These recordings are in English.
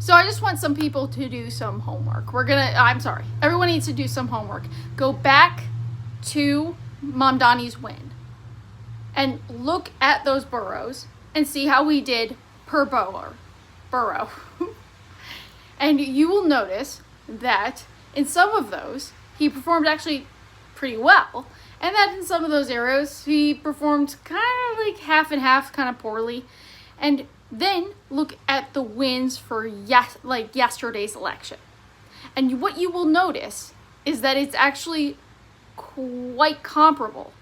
So I just want some people to do some homework. Everyone needs to do some homework. Go back to MAMDANI's win and look at those boroughs and see how we did per borough. And you will notice that in some of those, he performed actually pretty well. And that in some of those areas, he performed kind of like half and half, kind of poorly. And then look at the wins for yesterday's election. And what you will notice is that it's actually quite comparable.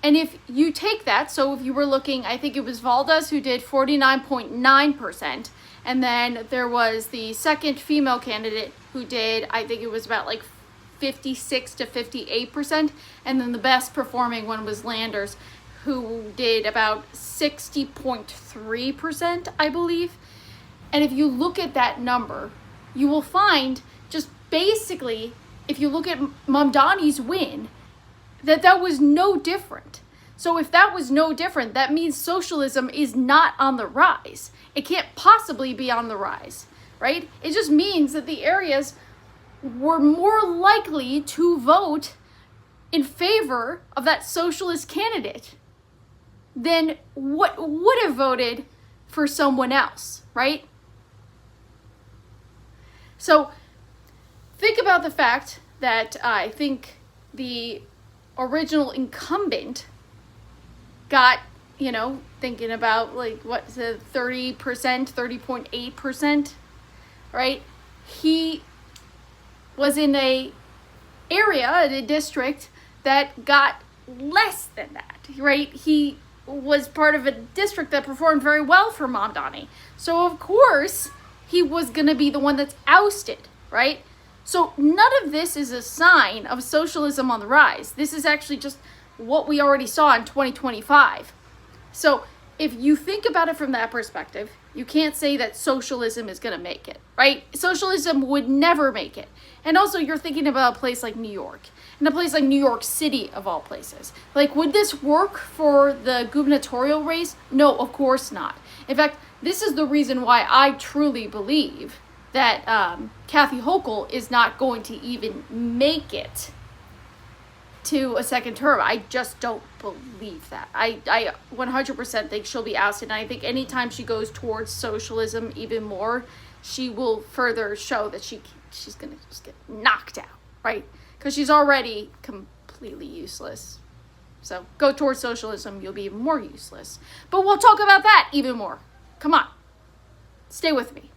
And if you take that, so if you were looking, I think it was Valdez who did 49.9%, and then there was the second female candidate who did, I think it was about like 56 to 58%, and then the best performing one was Landers, who did about 60.3%, I believe. And if you look at that number, you will find just basically, if you look at MAMDANI's win, that was no different. So if that was no different, that means socialism is not on the rise. It can't possibly be on the rise, right? It just means that the areas were more likely to vote in favor of that socialist candidate than what would have voted for someone else, right? So think about the fact that I think the original incumbent got, thinking about like what's the 30%, 30.8%, right? He was in a district that got less than that, right? He was part of a district that performed very well for MAMDANI. So of course he was going to be the one that's ousted, right? So none of this is a sign of socialism on the rise. This is actually just what we already saw in 2025. So if you think about it from that perspective, you can't say that socialism is going to make it, right? Socialism would never make it. And also you're thinking about a place like New York, and a place like New York City of all places. Like, would this work for the gubernatorial race? No, of course not. In fact, this is the reason why I truly believe that Kathy Hochul is not going to even make it to a second term. I just don't believe that. I 100% think she'll be ousted, and I think anytime she goes towards socialism even more, she will further show that she's going to just get knocked out, right? Because she's already completely useless. So go towards socialism, you'll be even more useless. But we'll talk about that even more. Come on, stay with me.